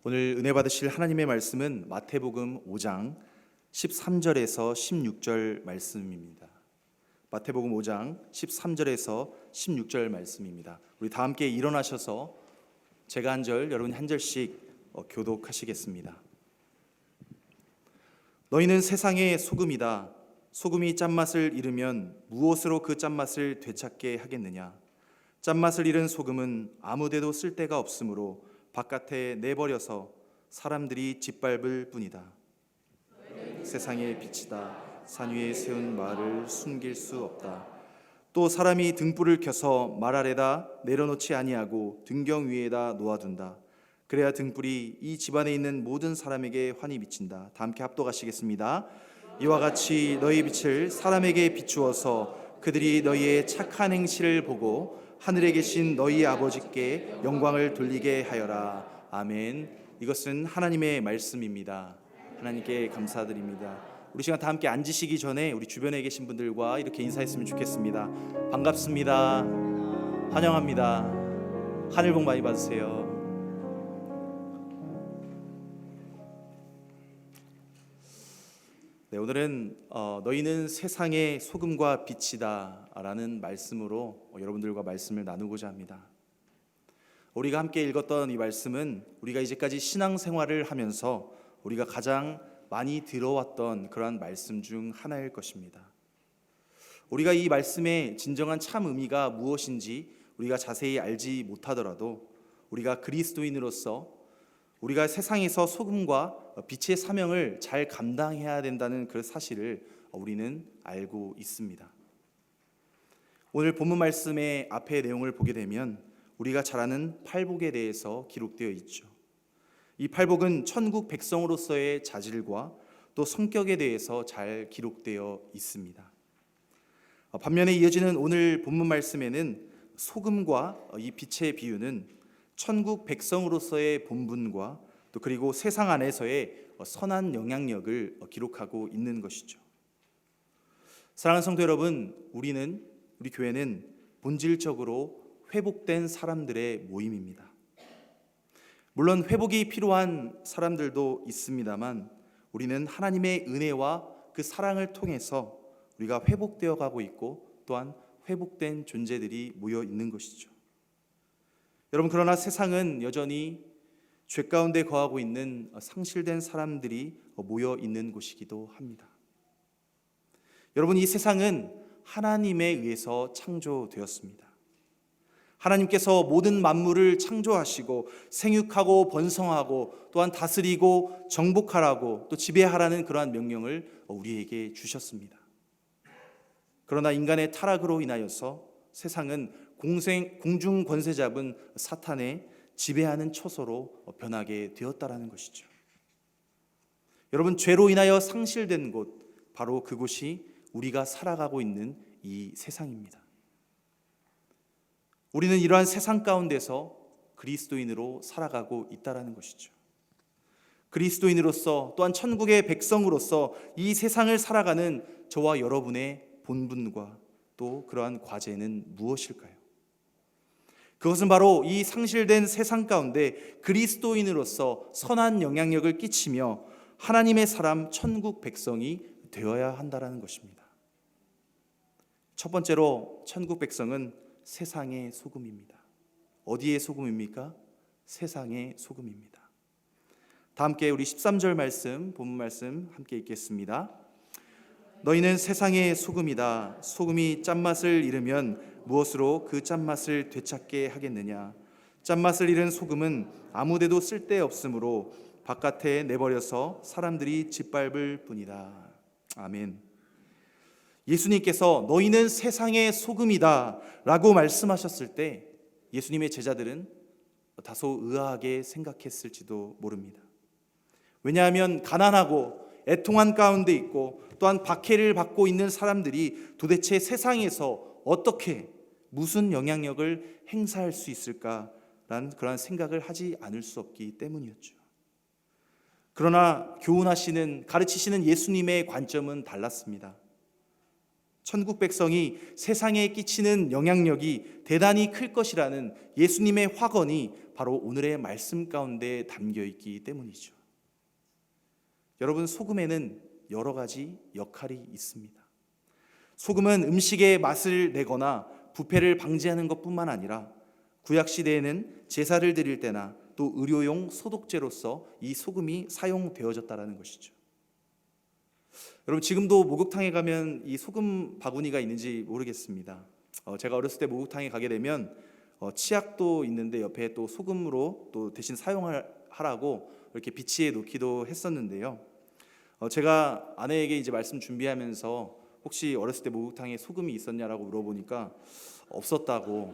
오늘 은혜 받으실 하나님의 말씀은 마태복음 5장 13절에서 16절 말씀입니다. 마태복음 5장 13절에서 16절 말씀입니다. 우리 다 함께 일어나셔서 제가 한 절, 여러분이 한 절씩 교독하시겠습니다. 너희는 세상의 소금이다. 소금이 짠맛을 잃으면 무엇으로 그 짠맛을 되찾게 하겠느냐? 짠맛을 잃은 소금은 아무데도 쓸데가 없으므로 바깥에 내버려서 사람들이 짓밟을 뿐이다. 세상의 빛이다. 산 위에 세운 말을 숨길 수 없다. 또 사람이 등불을 켜서 말 아래다 내려놓지 아니하고 등경 위에다 놓아둔다. 그래야 등불이 이 집안에 있는 모든 사람에게 환히 비친다. 다 함께 합독하시겠습니다. 이와 같이 너희 빛을 사람에게 비추어서 그들이 너희의 착한 행실을 보고 하늘에 계신 너희 아버지께 영광을 돌리게 하여라. 아멘. 이것은 하나님의 말씀입니다. 하나님께 감사드립니다. 우리 시간 다 함께 앉으시기 전에 우리 주변에 계신 분들과 이렇게 인사했으면 좋겠습니다. 반갑습니다. 환영합니다. 하늘 복 많이 받으세요. 네, 오늘은 너희는 세상의 소금과 빛이다 라는 말씀으로 여러분들과 말씀을 나누고자 합니다. 우리가 함께 읽었던 이 말씀은 우리가 이제까지 신앙생활을 하면서 우리가 가장 많이 들어왔던 그러한 말씀 중 하나일 것입니다. 우리가 이 말씀의 진정한 참 의미가 무엇인지 우리가 자세히 알지 못하더라도 우리가 그리스도인으로서 우리가 세상에서 소금과 빛의 사명을 잘 감당해야 된다는 그 사실을 우리는 알고 있습니다. 오늘 본문 말씀의 앞의 내용을 보게 되면 우리가 잘 아는 팔복에 대해서 기록되어 있죠. 이 팔복은 천국 백성으로서의 자질과 또 성격에 대해서 잘 기록되어 있습니다. 반면에 이어지는 오늘 본문 말씀에는 소금과 이 빛의 비유는 천국 백성으로서의 본분과 또 그리고 세상 안에서의 선한 영향력을 기록하고 있는 것이죠. 사랑하는 성도 여러분, 우리 교회는 본질적으로 회복된 사람들의 모임입니다. 물론 회복이 필요한 사람들도 있습니다만 우리는 하나님의 은혜와 그 사랑을 통해서 우리가 회복되어 가고 있고 또한 회복된 존재들이 모여 있는 것이죠. 여러분, 그러나 세상은 여전히 죄 가운데 거하고 있는 상실된 사람들이 모여 있는 곳이기도 합니다. 여러분, 이 세상은 하나님에 의해서 창조되었습니다. 하나님께서 모든 만물을 창조하시고 생육하고 번성하고 또한 다스리고 정복하라고 또 지배하라는 그러한 명령을 우리에게 주셨습니다. 그러나 인간의 타락으로 인하여서 세상은 공중 권세 잡은 사탄의 지배하는 처소로 변하게 되었다라는 것이죠. 여러분, 죄로 인하여 상실된 곳, 바로 그곳이 우리가 살아가고 있는 이 세상입니다. 우리는 이러한 세상 가운데서 그리스도인으로 살아가고 있다라는 것이죠. 그리스도인으로서 또한 천국의 백성으로서 이 세상을 살아가는 저와 여러분의 본분과 또 그러한 과제는 무엇일까요? 그것은 바로 이 상실된 세상 가운데 그리스도인으로서 선한 영향력을 끼치며 하나님의 사람 천국 백성이 되어야 한다는 것입니다. 첫 번째로 천국 백성은 세상의 소금입니다. 어디의 소금입니까? 세상의 소금입니다. 다 함께 우리 13절 말씀, 본문 말씀 함께 읽겠습니다. 너희는 세상의 소금이다. 소금이 짠맛을 잃으면 무엇으로 그 짠맛을 되찾게 하겠느냐? 짠맛을 잃은 소금은 아무데도 쓸데없으므로 바깥에 내버려서 사람들이 짓밟을 뿐이다. 아멘. 예수님께서 너희는 세상의 소금이다 라고 말씀하셨을 때 예수님의 제자들은 다소 의아하게 생각했을지도 모릅니다. 왜냐하면 가난하고 애통한 가운데 있고 또한 박해를 받고 있는 사람들이 도대체 세상에서 어떻게 무슨 영향력을 행사할 수 있을까라는 그런 생각을 하지 않을 수 없기 때문이었죠. 그러나 가르치시는 예수님의 관점은 달랐습니다. 천국 백성이 세상에 끼치는 영향력이 대단히 클 것이라는 예수님의 확언이 바로 오늘의 말씀 가운데 담겨 있기 때문이죠. 여러분, 소금에는 여러 가지 역할이 있습니다. 소금은 음식의 맛을 내거나 부패를 방지하는 것뿐만 아니라 구약 시대에는 제사를 드릴 때나 또 의료용 소독제로서 이 소금이 사용되어졌다라는 것이죠. 여러분, 지금도 목욕탕에 가면 이 소금 바구니가 있는지 모르겠습니다. 제가 어렸을 때 목욕탕에 가게 되면 치약도 있는데 옆에 또 소금으로 또 대신 사용하라고 이렇게 비치해 놓기도 했었는데요. 제가 아내에게 이제 말씀 준비하면서 혹시 어렸을 때 목욕탕에 소금이 있었냐라고 물어보니까 없었다고,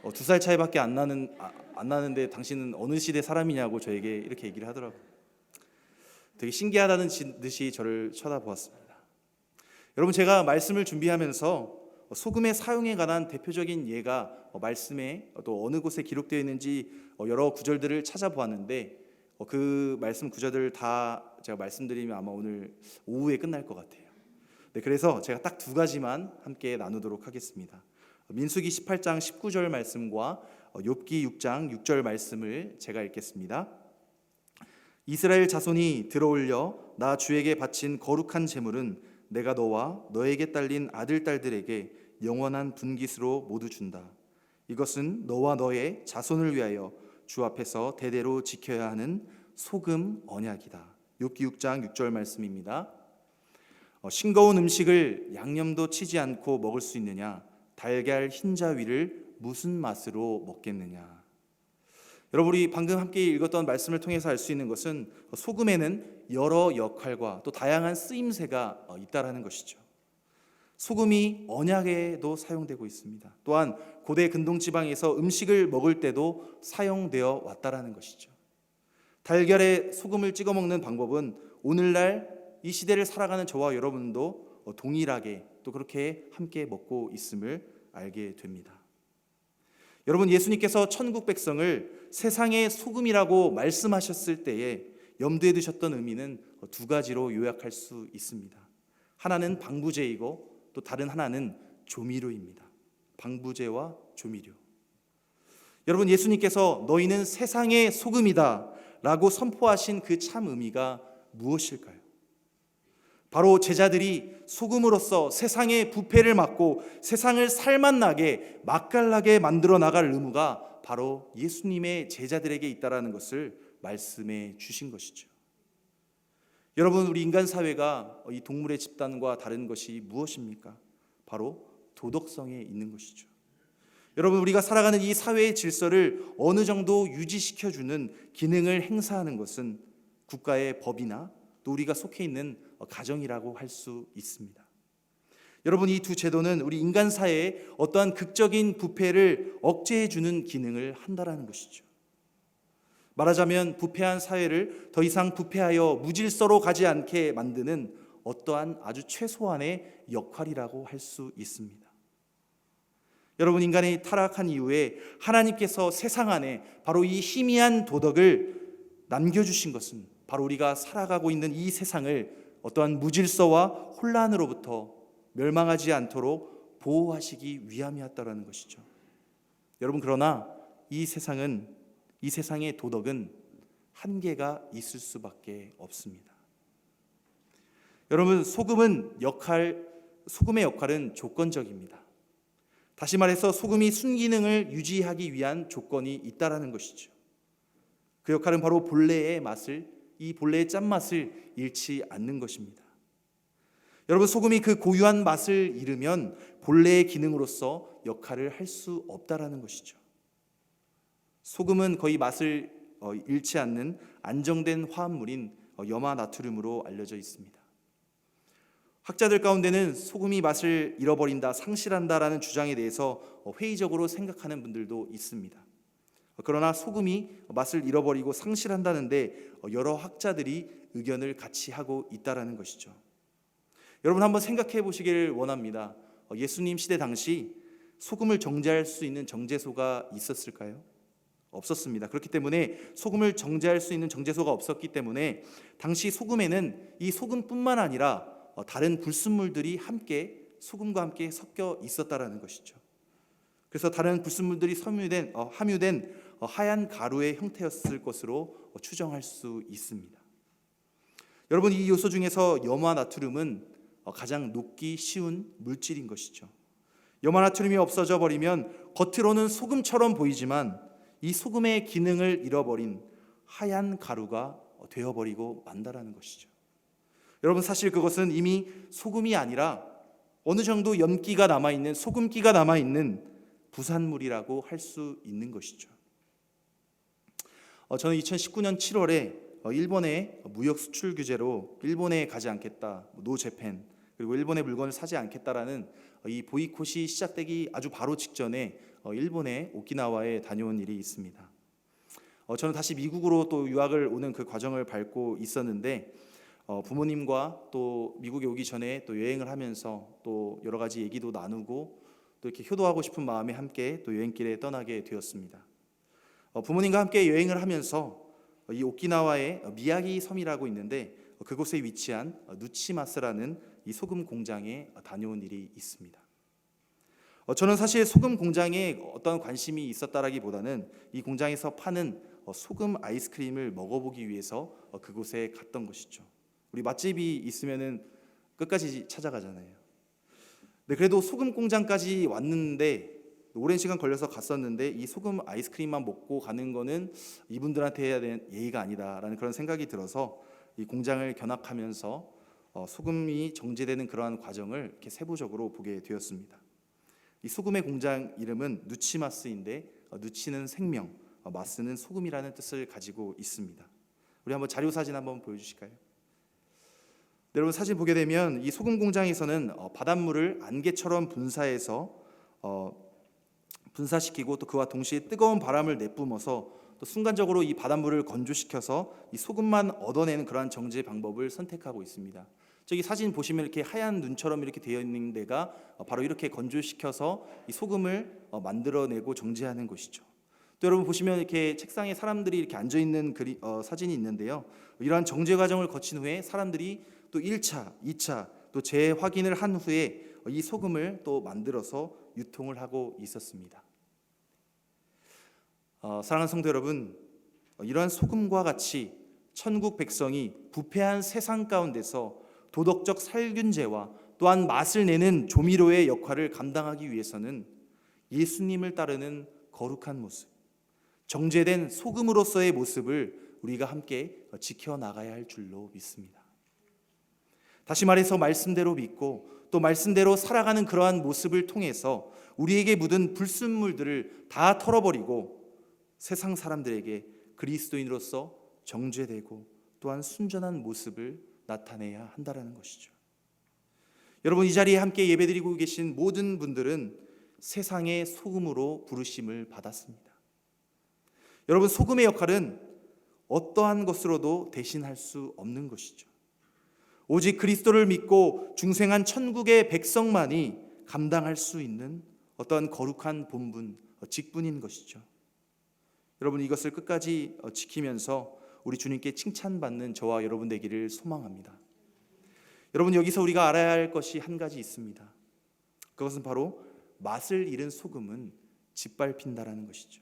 2살 차이밖에 안 나는데 당신은 어느 시대 사람이냐고 저에게 이렇게 얘기를 하더라고요. 되게 신기하다는 듯이 저를 쳐다보았습니다. 여러분, 제가 말씀을 준비하면서 소금의 사용에 관한 대표적인 예가 말씀에 또 어느 곳에 기록되어 있는지 여러 구절들을 찾아보았는데 그 말씀 구절들을 다 제가 말씀드리면 아마 오늘 오후에 끝날 것 같아요. 네, 그래서 제가 딱 2가지만 함께 나누도록 하겠습니다. 민수기 18장 19절 말씀과 욥기 6장 6절 말씀을 제가 읽겠습니다. 이스라엘 자손이 들어올려 나 주에게 바친 거룩한 제물은 내가 너와 너에게 딸린 아들 딸들에게 영원한 분깃으로 모두 준다. 이것은 너와 너의 자손을 위하여 주 앞에서 대대로 지켜야 하는 소금 언약이다. 욥기 6장 6절 말씀입니다. 싱거운 음식을 양념도 치지 않고 먹을 수 있느냐? 달걀 흰자 위를 무슨 맛으로 먹겠느냐? 여러분, 우리 방금 함께 읽었던 말씀을 통해서 알 수 있는 것은 소금에는 여러 역할과 또 다양한 쓰임새가 있다라는 것이죠. 소금이 언약에도 사용되고 있습니다. 또한 고대 근동지방에서 음식을 먹을 때도 사용되어 왔다라는 것이죠. 달걀에 소금을 찍어 먹는 방법은 오늘날 이 시대를 살아가는 저와 여러분도 동일하게 또 그렇게 함께 먹고 있음을 알게 됩니다. 여러분, 예수님께서 천국 백성을 세상의 소금이라고 말씀하셨을 때에 염두에 두셨던 의미는 2가지로 요약할 수 있습니다. 하나는 방부제이고 또 다른 하나는 조미료입니다. 방부제와 조미료. 여러분, 예수님께서 너희는 세상의 소금이다 라고 선포하신 그 참 의미가 무엇일까요? 바로 제자들이 소금으로서 세상의 부패를 막고 세상을 살맛나게 맛깔나게 만들어 나갈 의무가 바로 예수님의 제자들에게 있다라는 것을 말씀해 주신 것이죠. 여러분, 우리 인간 사회가 이 동물의 집단과 다른 것이 무엇입니까? 바로 도덕성에 있는 것이죠. 여러분, 우리가 살아가는 이 사회의 질서를 어느 정도 유지시켜주는 기능을 행사하는 것은 국가의 법이나 또 우리가 속해 있는 가정이라고 할 수 있습니다. 여러분, 이 두 제도는 우리 인간 사회에 어떠한 극적인 부패를 억제해주는 기능을 한다라는 것이죠. 말하자면 부패한 사회를 더 이상 부패하여 무질서로 가지 않게 만드는 어떠한 아주 최소한의 역할이라고 할 수 있습니다. 여러분, 인간이 타락한 이후에 하나님께서 세상 안에 바로 이 희미한 도덕을 남겨주신 것은 바로 우리가 살아가고 있는 이 세상을 어떠한 무질서와 혼란으로부터 멸망하지 않도록 보호하시기 위함이었다라는 것이죠. 여러분, 그러나 이 세상의 도덕은 한계가 있을 수밖에 없습니다. 여러분, 소금의 역할은 조건적입니다. 다시 말해서 소금이 순기능을 유지하기 위한 조건이 있다라는 것이죠. 그 역할은 바로 이 본래의 짠맛을 잃지 않는 것입니다. 여러분, 소금이 그 고유한 맛을 잃으면 본래의 기능으로서 역할을 할 수 없다라는 것이죠. 소금은 거의 맛을 잃지 않는 안정된 화합물인 염화 나트륨으로 알려져 있습니다. 학자들 가운데는 소금이 맛을 잃어버린다, 상실한다라는 주장에 대해서 회의적으로 생각하는 분들도 있습니다. 그러나 소금이 맛을 잃어버리고 상실한다는데 여러 학자들이 의견을 같이 하고 있다라는 것이죠. 여러분, 한번 생각해 보시길 원합니다. 예수님 시대 당시 소금을 정제할 수 있는 정제소가 있었을까요? 없었습니다. 그렇기 때문에 소금을 정제할 수 있는 정제소가 없었기 때문에 당시 소금에는 이 소금뿐만 아니라 다른 불순물들이 함께 소금과 함께 섞여 있었다라는 것이죠. 그래서 다른 불순물들이 함유된 하얀 가루의 형태였을 것으로 추정할 수 있습니다. 여러분, 이 요소 중에서 염화나트륨은 가장 녹기 쉬운 물질인 것이죠. 염화나트륨이 없어져 버리면 겉으로는 소금처럼 보이지만 이 소금의 기능을 잃어버린 하얀 가루가 되어버리고 만다라는 것이죠. 여러분, 사실 그것은 이미 소금이 아니라 어느 정도 염기가 남아있는, 소금기가 남아있는 부산물이라고 할 수 있는 것이죠. 저는 2019년 7월에 일본의 무역 수출 규제로 일본에 가지 않겠다, 노 재팬, 그리고 일본의 물건을 사지 않겠다라는 이 보이콧이 시작되기 아주 바로 직전에 일본의 오키나와에 다녀온 일이 있습니다. 저는 다시 미국으로 또 유학을 오는 그 과정을 밟고 있었는데 부모님과 또 미국에 오기 전에 또 여행을 하면서 또 여러 가지 얘기도 나누고 또 이렇게 효도하고 싶은 마음에 함께 또 여행길에 떠나게 되었습니다. 부모님과 함께 여행을 하면서 이 오키나와의 미야기 섬이라고 있는데 그곳에 위치한 누치마스라는 이 소금 공장에 다녀온 일이 있습니다. 저는 사실 소금 공장에 어떤 관심이 있었다라기보다는 이 공장에서 파는 소금 아이스크림을 먹어보기 위해서 그곳에 갔던 것이죠. 우리 맛집이 있으면은 끝까지 찾아가잖아요. 네, 그래도 소금 공장까지 왔는데 오랜 시간 걸려서 갔었는데 이 소금 아이스크림만 먹고 가는 거는 이분들한테 해야 되는 예의가 아니다라는 그런 생각이 들어서 이 공장을 견학하면서 소금이 정제되는 그러한 과정을 이렇게 세부적으로 보게 되었습니다. 이 소금의 공장 이름은 누치마스인데 누치는 생명, 마스는 소금이라는 뜻을 가지고 있습니다. 우리 한번 자료 사진 한번 보여주실까요? 네, 여러분, 사진 보게 되면 이 소금 공장에서는 바닷물을 안개처럼 분사시키고 또 그와 동시에 뜨거운 바람을 내뿜어서 또 순간적으로 이 바닷물을 건조시켜서 이 소금만 얻어내는 그러한 정제 방법을 선택하고 있습니다. 저기 사진 보시면 이렇게 하얀 눈처럼 이렇게 되어 있는 데가 바로 이렇게 건조시켜서 이 소금을 만들어내고 정제하는 곳이죠. 또 여러분 보시면 이렇게 책상에 사람들이 이렇게 앉아 있는 사진이 있는데요. 이러한 정제 과정을 거친 후에 사람들이 또 1차, 2차 또 재확인을 한 후에 이 소금을 또 만들어서 유통을 하고 있었습니다. 사랑하는 성도 여러분, 이러한 소금과 같이 천국 백성이 부패한 세상 가운데서 도덕적 살균제와 또한 맛을 내는 조미료의 역할을 감당하기 위해서는 예수님을 따르는 거룩한 모습, 정제된 소금으로서의 모습을 우리가 함께 지켜나가야 할 줄로 믿습니다. 다시 말해서 말씀대로 믿고 또 말씀대로 살아가는 그러한 모습을 통해서 우리에게 묻은 불순물들을 다 털어버리고 세상 사람들에게 그리스도인으로서 정죄되고 또한 순전한 모습을 나타내야 한다는 것이죠. 여러분, 이 자리에 함께 예배드리고 계신 모든 분들은 세상의 소금으로 부르심을 받았습니다. 여러분, 소금의 역할은 어떠한 것으로도 대신할 수 없는 것이죠. 오직 그리스도를 믿고 중생한 천국의 백성만이 감당할 수 있는 어떠한 거룩한 본분, 직분인 것이죠. 여러분, 이것을 끝까지 지키면서 우리 주님께 칭찬받는 저와 여러분 되기를 소망합니다. 여러분, 여기서 우리가 알아야 할 것이 한 가지 있습니다. 그것은 바로 맛을 잃은 소금은 짓밟힌다라는 것이죠.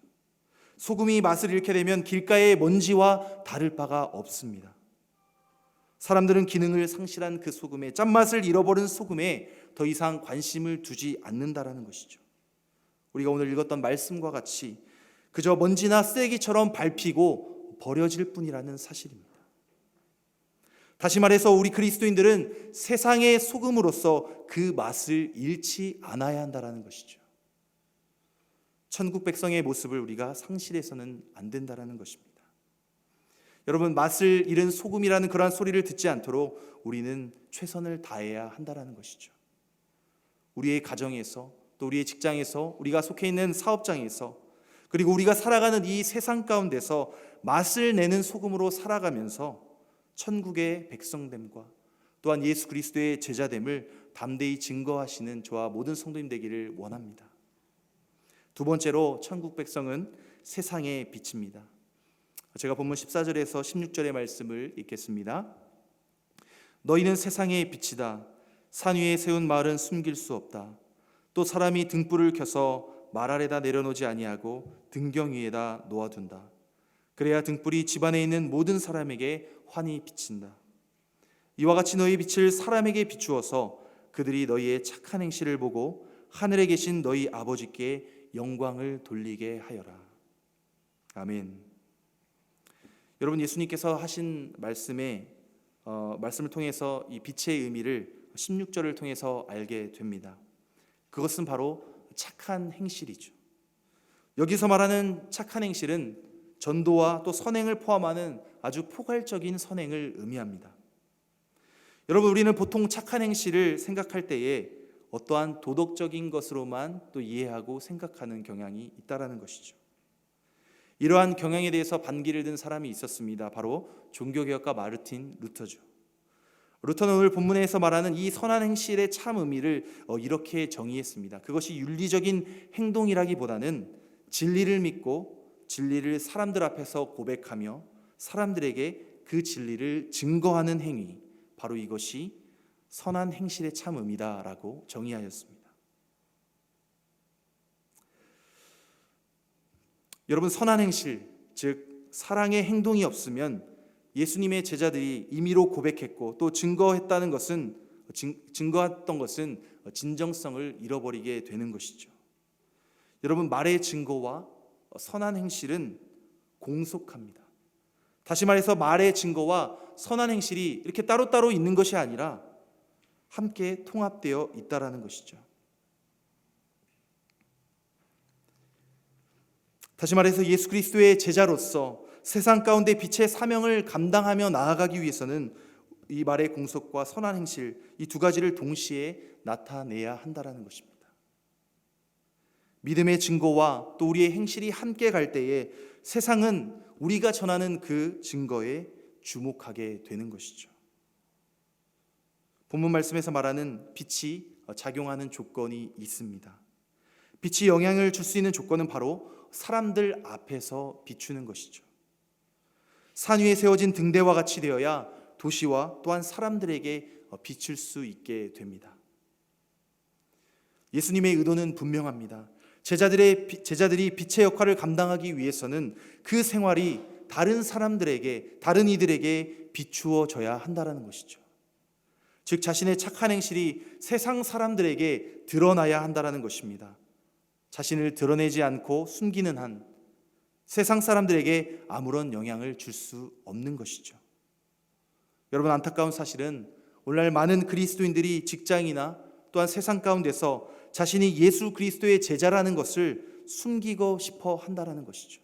소금이 맛을 잃게 되면 길가의 먼지와 다를 바가 없습니다. 사람들은 기능을 상실한 그 소금에, 짠맛을 잃어버린 소금에 더 이상 관심을 두지 않는다라는 것이죠. 우리가 오늘 읽었던 말씀과 같이 그저 먼지나 쓰레기처럼 밟히고 버려질 뿐이라는 사실입니다. 다시 말해서 우리 그리스도인들은 세상의 소금으로서 그 맛을 잃지 않아야 한다는 것이죠. 천국 백성의 모습을 우리가 상실해서는 안 된다는 것입니다. 여러분, 맛을 잃은 소금이라는 그러한 소리를 듣지 않도록 우리는 최선을 다해야 한다는 것이죠. 우리의 가정에서, 또 우리의 직장에서, 우리가 속해 있는 사업장에서, 그리고 우리가 살아가는 이 세상 가운데서 맛을 내는 소금으로 살아가면서 천국의 백성됨과 또한 예수 그리스도의 제자됨을 담대히 증거하시는 저와 모든 성도님 되기를 원합니다. 두 번째로, 천국 백성은 세상의 빛입니다. 제가 본문 14절에서 16절의 말씀을 읽겠습니다. 너희는 세상의 빛이다. 산 위에 세운 마을은 숨길 수 없다. 또 사람이 등불을 켜서 말 아래다 내려놓지 아니하고 등경 위에다 놓아둔다. 그래야 등불이 집안에 있는 모든 사람에게 환히 비친다. 이와 같이 너희 빛을 사람에게 비추어서 그들이 너희의 착한 행실을 보고 하늘에 계신 너희 아버지께 영광을 돌리게 하여라. 아멘. 여러분, 예수님께서 하신 말씀을 통해서 이 빛의 의미를 16절을 통해서 알게 됩니다. 그것은 바로 착한 행실이죠. 여기서 말하는 착한 행실은 전도와 또 선행을 포함하는 아주 포괄적인 선행을 의미합니다. 여러분, 우리는 보통 착한 행실을 생각할 때에 어떠한 도덕적인 것으로만 또 이해하고 생각하는 경향이 있다라는 것이죠. 이러한 경향에 대해서 반기를 든 사람이 있었습니다. 바로 종교개혁가 마르틴 루터죠. 루터는 오늘 본문에서 말하는 이 선한 행실의 참 의미를 이렇게 정의했습니다. 그것이 윤리적인 행동이라기보다는 진리를 믿고 진리를 사람들 앞에서 고백하며 사람들에게 그 진리를 증거하는 행위, 바로 이것이 선한 행실의 참 의미다라고 정의하였습니다. 여러분, 선한 행실, 즉 사랑의 행동이 없으면 예수님의 제자들이 임의로 고백했고 또 증거했던 것은 진정성을 잃어버리게 되는 것이죠. 여러분, 말의 증거와 선한 행실은 공속합니다. 다시 말해서 말의 증거와 선한 행실이 이렇게 따로따로 있는 것이 아니라 함께 통합되어 있다라는 것이죠. 다시 말해서 예수 그리스도의 제자로서 세상 가운데 빛의 사명을 감당하며 나아가기 위해서는 이 말의 공속과 선한 행실, 이 두 가지를 동시에 나타내야 한다라는 것입니다. 믿음의 증거와 또 우리의 행실이 함께 갈 때에 세상은 우리가 전하는 그 증거에 주목하게 되는 것이죠. 본문 말씀에서 말하는 빛이 작용하는 조건이 있습니다. 빛이 영향을 줄 수 있는 조건은 바로 사람들 앞에서 비추는 것이죠. 산 위에 세워진 등대와 같이 되어야 도시와 또한 사람들에게 비출 수 있게 됩니다. 예수님의 의도는 분명합니다. 제자들이 빛의 역할을 감당하기 위해서는 그 생활이 다른 사람들에게, 다른 이들에게 비추어져야 한다는 것이죠. 즉 자신의 착한 행실이 세상 사람들에게 드러나야 한다는 것입니다. 자신을 드러내지 않고 숨기는 한 세상 사람들에게 아무런 영향을 줄 수 없는 것이죠. 여러분, 안타까운 사실은 오늘날 많은 그리스도인들이 직장이나 또한 세상 가운데서 자신이 예수 그리스도의 제자라는 것을 숨기고 싶어 한다는 것이죠.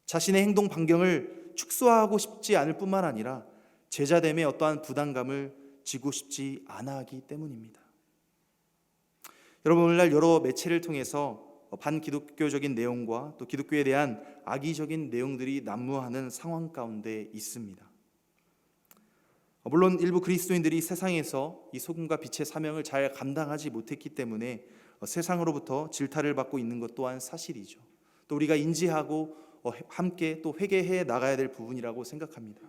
자신의 행동 반경을 축소하고 싶지 않을 뿐만 아니라 제자됨의 어떠한 부담감을 지고 싶지 않아 하기 때문입니다. 여러분, 오늘날 여러 매체를 통해서 반기독교적인 내용과 또 기독교에 대한 악의적인 내용들이 난무하는 상황 가운데 있습니다. 물론 일부 그리스도인들이 세상에서 이 소금과 빛의 사명을 잘 감당하지 못했기 때문에 세상으로부터 질타를 받고 있는 것 또한 사실이죠. 또 우리가 인지하고 함께 또 회개해 나가야 될 부분이라고 생각합니다.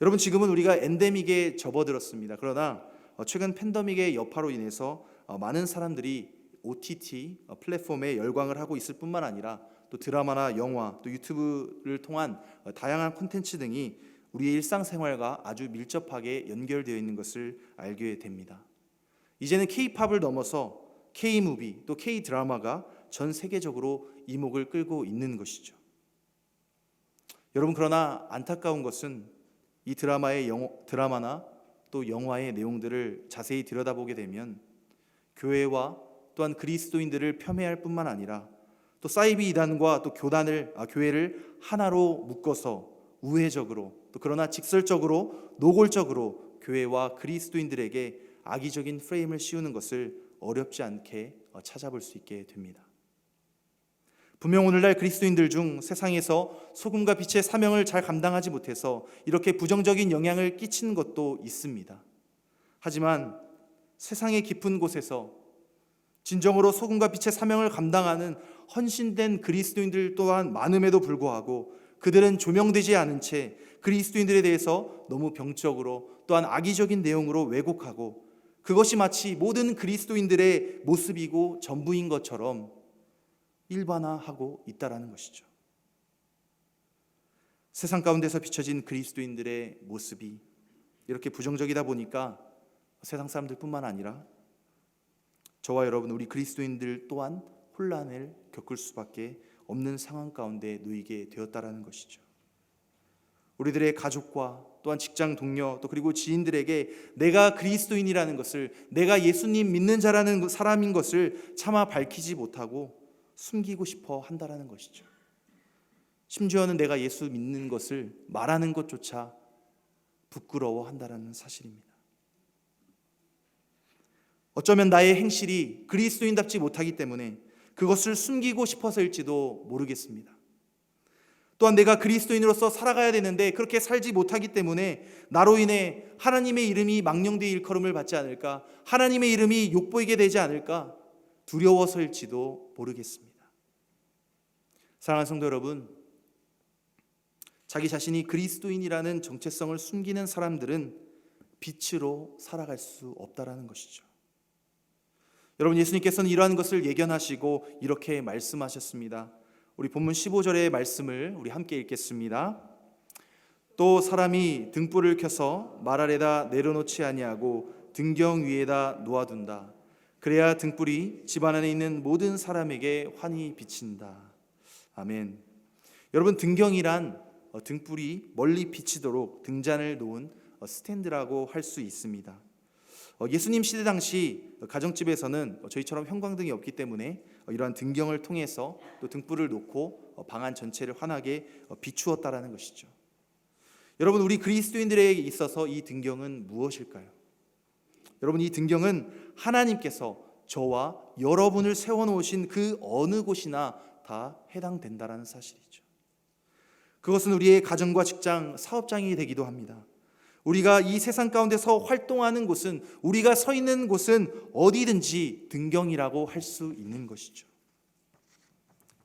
여러분, 지금은 우리가 엔데믹에 접어들었습니다. 그러나 최근 팬데믹의 여파로 인해서 많은 사람들이 OTT 플랫폼에 열광을 하고 있을 뿐만 아니라 또 드라마나 영화, 또 유튜브를 통한 다양한 콘텐츠 등이 우리의 일상생활과 아주 밀접하게 연결되어 있는 것을 알게 됩니다. 이제는 K-팝을 넘어서 K-무비, 또 K-드라마가 전 세계적으로 이목을 끌고 있는 것이죠. 여러분, 그러나 안타까운 것은 이 드라마나 또 영화의 내용들을 자세히 들여다보게 되면 교회와 또한 그리스도인들을 폄훼할 뿐만 아니라 또 사이비 이단과 또 교회를 하나로 묶어서 우회적으로 또 그러나 직설적으로 노골적으로 교회와 그리스도인들에게 악의적인 프레임을 씌우는 것을 어렵지 않게 찾아볼 수 있게 됩니다. 분명 오늘날 그리스도인들 중 세상에서 소금과 빛의 사명을 잘 감당하지 못해서 이렇게 부정적인 영향을 끼치는 것도 있습니다. 하지만 세상의 깊은 곳에서 진정으로 소금과 빛의 사명을 감당하는 헌신된 그리스도인들 또한 많음에도 불구하고 그들은 조명되지 않은 채 그리스도인들에 대해서 너무 병적으로 또한 악의적인 내용으로 왜곡하고 그것이 마치 모든 그리스도인들의 모습이고 전부인 것처럼 일반화하고 있다라는 것이죠. 세상 가운데서 비춰진 그리스도인들의 모습이 이렇게 부정적이다 보니까 세상 사람들뿐만 아니라 저와 여러분, 우리 그리스도인들 또한 혼란을 겪을 수밖에 없는 상황 가운데 놓이게 되었다라는 것이죠. 우리들의 가족과 또한 직장 동료 또 그리고 지인들에게 내가 그리스도인이라는 것을, 내가 예수님 믿는 자라는 사람인 것을 차마 밝히지 못하고 숨기고 싶어 한다라는 것이죠. 심지어는 내가 예수 믿는 것을 말하는 것조차 부끄러워한다라는 사실입니다. 어쩌면 나의 행실이 그리스도인답지 못하기 때문에 그것을 숨기고 싶어서일지도 모르겠습니다. 또한 내가 그리스도인으로서 살아가야 되는데 그렇게 살지 못하기 때문에 나로 인해 하나님의 이름이 망령되이 일컬음을 받지 않을까, 하나님의 이름이 욕보이게 되지 않을까 두려워서일지도 모르겠습니다. 사랑하는 성도 여러분, 자기 자신이 그리스도인이라는 정체성을 숨기는 사람들은 빛으로 살아갈 수 없다라는 것이죠. 여러분, 예수님께서는 이러한 것을 예견하시고 이렇게 말씀하셨습니다. 우리 본문 15절의 말씀을 우리 함께 읽겠습니다. 또 사람이 등불을 켜서 말 아래다 내려놓지 아니하고 등경 위에다 놓아둔다. 그래야 등불이 집안 안에 있는 모든 사람에게 환히 비친다. 아멘. 여러분, 등경이란 등불이 멀리 비치도록 등잔을 놓은 스탠드라고 할 수 있습니다. 예수님 시대 당시 가정집에서는 저희처럼 형광등이 없기 때문에 이러한 등경을 통해서 또 등불을 놓고 방안 전체를 환하게 비추었다라는 것이죠. 여러분, 우리 그리스도인들에게 있어서 이 등경은 무엇일까요? 여러분, 이 등경은 하나님께서 저와 여러분을 세워놓으신 그 어느 곳이나 다 해당된다라는 사실이죠. 그것은 우리의 가정과 직장, 사업장이 되기도 합니다. 우리가 이 세상 가운데서 활동하는 곳은, 우리가 서 있는 곳은 어디든지 등경이라고 할 수 있는 것이죠.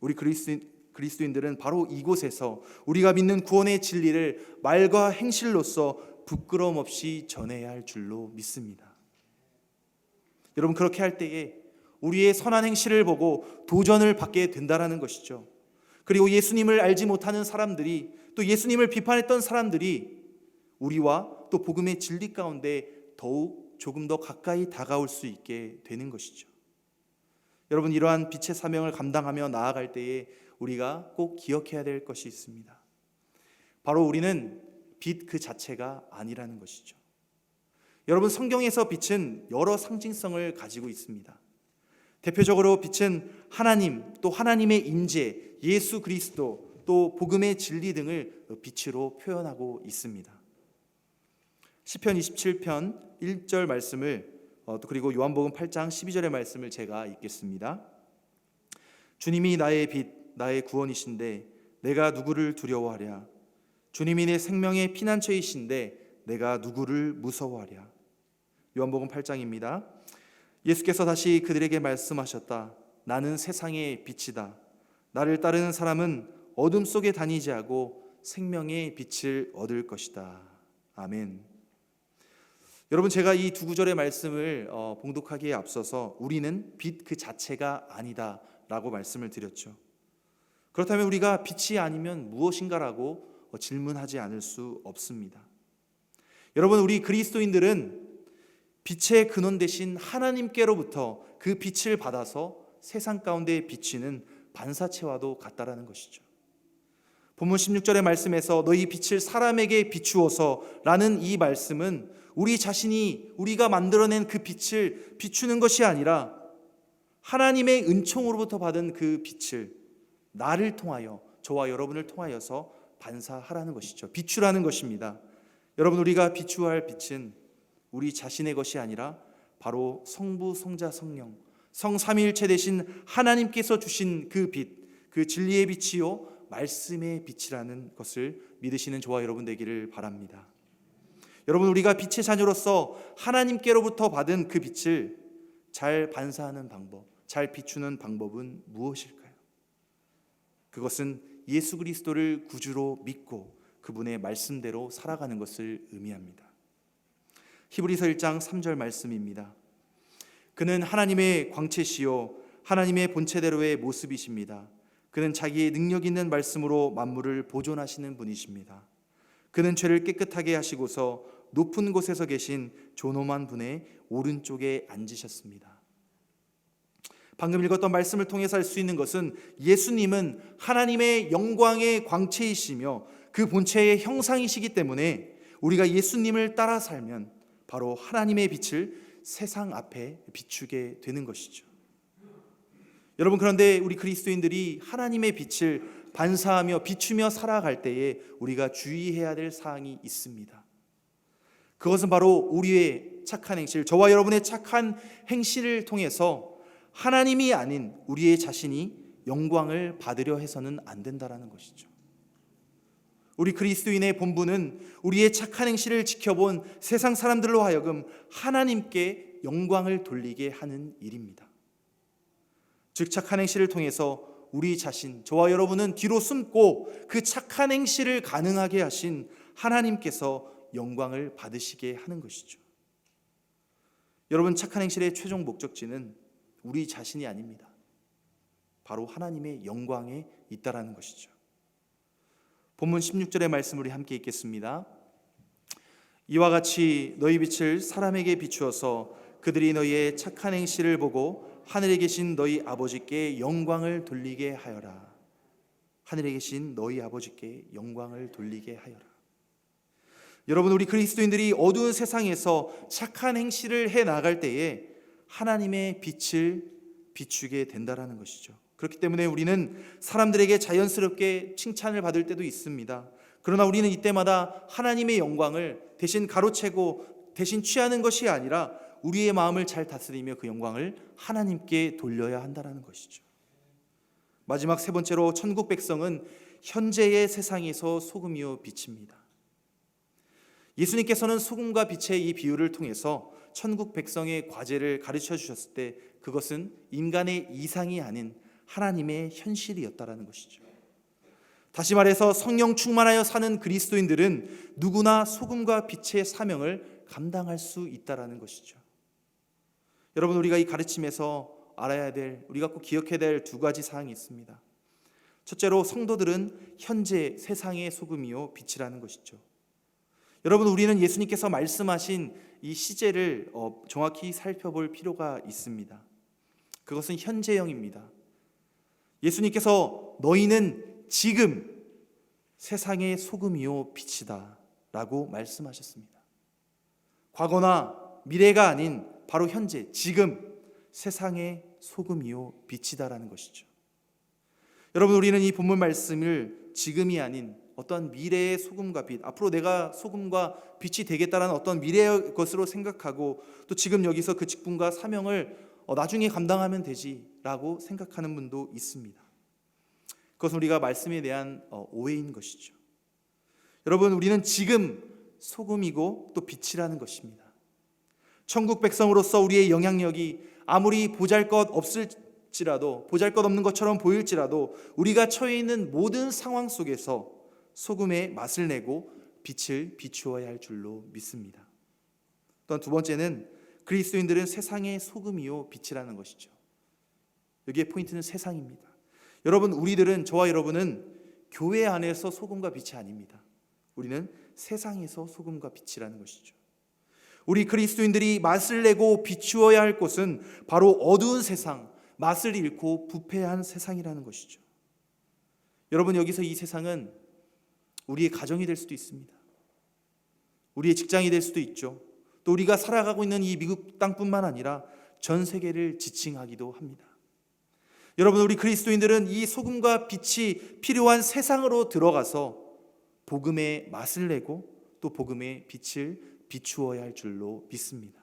우리 그리스도인들은 바로 이곳에서 우리가 믿는 구원의 진리를 말과 행실로서 부끄러움 없이 전해야 할 줄로 믿습니다. 여러분, 그렇게 할 때에 우리의 선한 행실을 보고 도전을 받게 된다라는 것이죠. 그리고 예수님을 알지 못하는 사람들이, 또 예수님을 비판했던 사람들이 우리와 또 복음의 진리 가운데 더욱 조금 더 가까이 다가올 수 있게 되는 것이죠. 여러분, 이러한 빛의 사명을 감당하며 나아갈 때에 우리가 꼭 기억해야 될 것이 있습니다. 바로 우리는 빛 그 자체가 아니라는 것이죠. 여러분, 성경에서 빛은 여러 상징성을 가지고 있습니다. 대표적으로 빛은 하나님, 또 하나님의 임재, 예수 그리스도, 또 복음의 진리 등을 빛으로 표현하고 있습니다. 시편 27편 1절 말씀을 또 그리고 요한복음 8장 12절의 말씀을 제가 읽겠습니다. 주님이 나의 빛, 나의 구원이신데 내가 누구를 두려워하랴. 주님이 내 생명의 피난처이신데 내가 누구를 무서워하랴. 요한복음 8장입니다. 예수께서 다시 그들에게 말씀하셨다. 나는 세상의 빛이다. 나를 따르는 사람은 어둠 속에 다니지 않고 생명의 빛을 얻을 것이다. 아멘. 여러분, 제가 이 두 구절의 말씀을 봉독하기에 앞서서 우리는 빛 그 자체가 아니다 라고 말씀을 드렸죠. 그렇다면 우리가 빛이 아니면 무엇인가라고 질문하지 않을 수 없습니다. 여러분, 우리 그리스도인들은 빛의 근원 되신 하나님께로부터 그 빛을 받아서 세상 가운데 비치는 반사체와도 같다라는 것이죠. 본문 16절의 말씀에서 너희 빛을 사람에게 비추어서 라는 이 말씀은 우리 자신이 우리가 만들어낸 그 빛을 비추는 것이 아니라 하나님의 은총으로부터 받은 그 빛을 나를 통하여, 저와 여러분을 통하여서 반사하라는 것이죠. 비추라는 것입니다. 여러분, 우리가 비추어야 할 빛은 우리 자신의 것이 아니라 바로 성부, 성자, 성령, 성삼위일체 되신 하나님께서 주신 그 빛, 그 진리의 빛이요 말씀의 빛이라는 것을 믿으시는 저와 여러분 되기를 바랍니다. 여러분, 우리가 빛의 자녀로서 하나님께로부터 받은 그 빛을 잘 반사하는 방법, 잘 비추는 방법은 무엇일까요? 그것은 예수 그리스도를 구주로 믿고 그분의 말씀대로 살아가는 것을 의미합니다. 히브리서 1장 3절 말씀입니다. 그는 하나님의 광채시요 하나님의 본체대로의 모습이십니다. 그는 자기의 능력 있는 말씀으로 만물을 보존하시는 분이십니다. 그는 죄를 깨끗하게 하시고서 높은 곳에서 계신 존엄한 분의 오른쪽에 앉으셨습니다. 방금 읽었던 말씀을 통해서 알 수 있는 것은 예수님은 하나님의 영광의 광채이시며 그 본체의 형상이시기 때문에 우리가 예수님을 따라 살면 바로 하나님의 빛을 세상 앞에 비추게 되는 것이죠. 여러분, 그런데 우리 그리스도인들이 하나님의 빛을 반사하며 비추며 살아갈 때에 우리가 주의해야 될 사항이 있습니다. 그것은 바로 우리의 착한 행실, 저와 여러분의 착한 행실을 통해서 하나님이 아닌 우리의 자신이 영광을 받으려 해서는 안 된다라는 것이죠. 우리 그리스도인의 본분은 우리의 착한 행실을 지켜본 세상 사람들로 하여금 하나님께 영광을 돌리게 하는 일입니다. 즉 착한 행실을 통해서 우리 자신, 저와 여러분은 뒤로 숨고 그 착한 행실을 가능하게 하신 하나님께서 영광을 받으시게 하는 것이죠. 여러분, 착한 행실의 최종 목적지는 우리 자신이 아닙니다. 바로 하나님의 영광에 있다라는 것이죠. 본문 16절의 말씀 우리 함께 읽겠습니다. 이와 같이 너희 빛을 사람에게 비추어서 그들이 너희의 착한 행실을 보고 하늘에 계신 너희 아버지께 영광을 돌리게 하여라. 하늘에 계신 너희 아버지께 영광을 돌리게 하여라. 여러분, 우리 그리스도인들이 어두운 세상에서 착한 행실을 해 나갈 때에 하나님의 빛을 비추게 된다라는 것이죠. 그렇기 때문에 우리는 사람들에게 자연스럽게 칭찬을 받을 때도 있습니다. 그러나 우리는 이때마다 하나님의 영광을 대신 가로채고 대신 취하는 것이 아니라 우리의 마음을 잘 다스리며 그 영광을 하나님께 돌려야 한다는 것이죠. 마지막 세 번째로 천국 백성은 현재의 세상에서 소금이요 빛입니다. 예수님께서는 소금과 빛의 이 비유를 통해서 천국 백성의 과제를 가르쳐 주셨을 때 그것은 인간의 이상이 아닌 하나님의 현실이었다라는 것이죠. 다시 말해서 성령 충만하여 사는 그리스도인들은 누구나 소금과 빛의 사명을 감당할 수 있다라는 것이죠. 여러분, 우리가 이 가르침에서 알아야 될, 우리가 꼭 기억해야 될 두 가지 사항이 있습니다. 첫째로 성도들은 현재 세상의 소금이요 빛이라는 것이죠. 여러분, 우리는 예수님께서 말씀하신 이 시제를 정확히 살펴볼 필요가 있습니다. 그것은 현재형입니다. 예수님께서 너희는 지금 세상의 소금이요 빛이다 라고 말씀하셨습니다. 과거나 미래가 아닌 바로 현재, 지금 세상의 소금이요 빛이다라는 것이죠. 여러분, 우리는 이 본문 말씀을 지금이 아닌 어떤 미래의 소금과 빛, 앞으로 내가 소금과 빛이 되겠다라는 어떤 미래의 것으로 생각하고 또 지금 여기서 그 직분과 사명을 나중에 감당하면 되지라고 생각하는 분도 있습니다. 그것은 우리가 말씀에 대한 오해인 것이죠. 여러분, 우리는 지금 소금이고 또 빛이라는 것입니다. 천국 백성으로서 우리의 영향력이 아무리 보잘것없을지라도, 보잘것없는 것처럼 보일지라도 우리가 처해 있는 모든 상황 속에서 소금의 맛을 내고 빛을 비추어야 할 줄로 믿습니다. 또한 두 번째는 그리스도인들은 세상의 소금이요 빛이라는 것이죠. 여기에 포인트는 세상입니다. 여러분, 우리들은, 저와 여러분은 교회 안에서 소금과 빛이 아닙니다. 우리는 세상에서 소금과 빛이라는 것이죠. 우리 그리스도인들이 맛을 내고 비추어야 할 곳은 바로 어두운 세상, 맛을 잃고 부패한 세상이라는 것이죠. 여러분, 여기서 이 세상은 우리의 가정이 될 수도 있습니다. 우리의 직장이 될 수도 있죠. 또 우리가 살아가고 있는 이 미국 땅뿐만 아니라 전 세계를 지칭하기도 합니다. 여러분, 우리 그리스도인들은 이 소금과 빛이 필요한 세상으로 들어가서 복음의 맛을 내고 또 복음의 빛을 비추어야 할 줄로 믿습니다.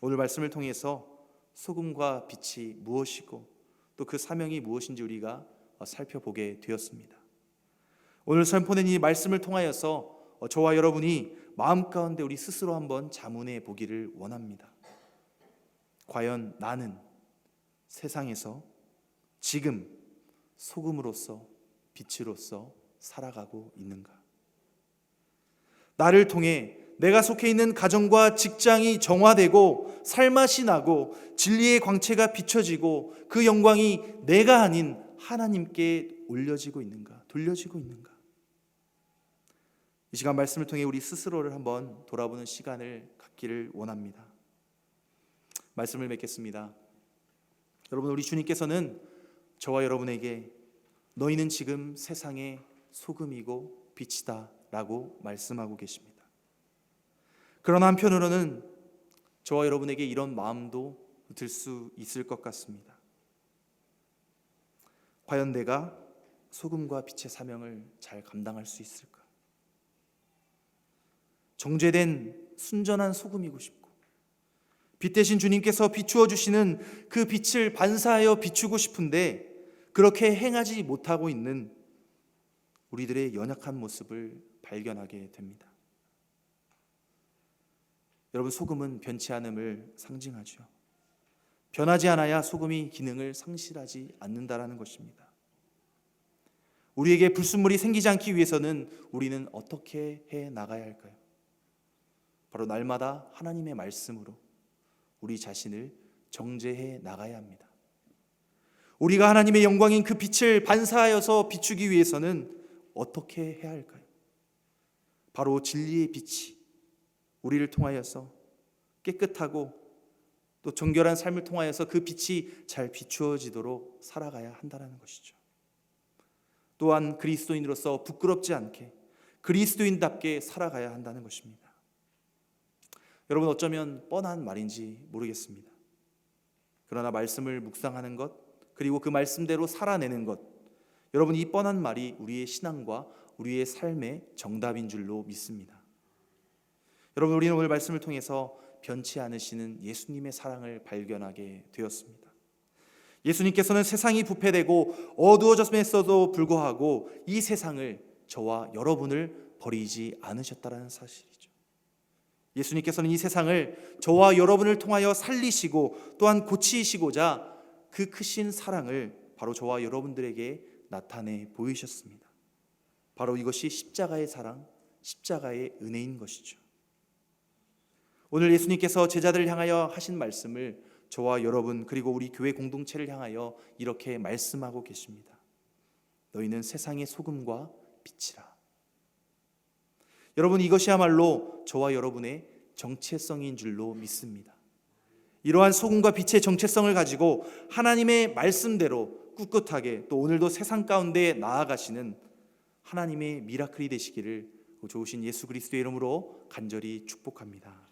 오늘 말씀을 통해서 소금과 빛이 무엇이고 또 그 사명이 무엇인지 우리가 살펴보게 되었습니다. 오늘 선포된 이 말씀을 통하여서 저와 여러분이 마음 가운데 우리 스스로 한번 자문해 보기를 원합니다. 과연 나는 세상에서 지금 소금으로서 빛으로서 살아가고 있는가? 나를 통해 내가 속해 있는 가정과 직장이 정화되고 살맛이 나고 진리의 광채가 비춰지고 그 영광이 내가 아닌 하나님께 올려지고 있는가, 돌려지고 있는가? 이 시간 말씀을 통해 우리 스스로를 한번 돌아보는 시간을 갖기를 원합니다. 말씀을 맺겠습니다. 여러분, 우리 주님께서는 저와 여러분에게 너희는 지금 세상의 소금이고 빛이다 라고 말씀하고 계십니다. 그러나 한편으로는 저와 여러분에게 이런 마음도 들 수 있을 것 같습니다. 과연 내가 소금과 빛의 사명을 잘 감당할 수 있을까? 정죄된 순전한 소금이고 싶고 빛 대신 주님께서 비추어 주시는 그 빛을 반사하여 비추고 싶은데 그렇게 행하지 못하고 있는 우리들의 연약한 모습을 발견하게 됩니다. 여러분, 소금은 변치 않음을 상징하죠. 변하지 않아야 소금이 기능을 상실하지 않는다라는 것입니다. 우리에게 불순물이 생기지 않기 위해서는 우리는 어떻게 해 나가야 할까요? 바로 날마다 하나님의 말씀으로 우리 자신을 정죄해 나가야 합니다. 우리가 하나님의 영광인 그 빛을 반사하여서 비추기 위해서는 어떻게 해야 할까요? 바로 진리의 빛이 우리를 통하여서 깨끗하고 또 정결한 삶을 통하여서 그 빛이 잘 비추어지도록 살아가야 한다는 것이죠. 또한 그리스도인으로서 부끄럽지 않게 그리스도인답게 살아가야 한다는 것입니다. 여러분, 어쩌면 뻔한 말인지 모르겠습니다. 그러나 말씀을 묵상하는 것, 그리고 그 말씀대로 살아내는 것, 여러분, 이 뻔한 말이 우리의 신앙과 우리의 삶의 정답인 줄로 믿습니다. 여러분, 우리는 오늘 말씀을 통해서 변치 않으시는 예수님의 사랑을 발견하게 되었습니다. 예수님께서는 세상이 부패되고 어두워졌음에도 불구하고 이 세상을, 저와 여러분을 버리지 않으셨다는 사실이죠. 예수님께서는 이 세상을 저와 여러분을 통하여 살리시고 또한 고치시고자 그 크신 사랑을 바로 저와 여러분들에게 나타내 보이셨습니다. 바로 이것이 십자가의 사랑, 십자가의 은혜인 것이죠. 오늘 예수님께서 제자들을 향하여 하신 말씀을 저와 여러분 그리고 우리 교회 공동체를 향하여 이렇게 말씀하고 계십니다. 너희는 세상의 소금과 빛이라. 여러분, 이것이야말로 저와 여러분의 정체성인 줄로 믿습니다. 이러한 소금과 빛의 정체성을 가지고 하나님의 말씀대로 꿋꿋하게 또 오늘도 세상 가운데 나아가시는 하나님의 미라클이 되시기를 좋으신 예수 그리스도의 이름으로 간절히 축복합니다.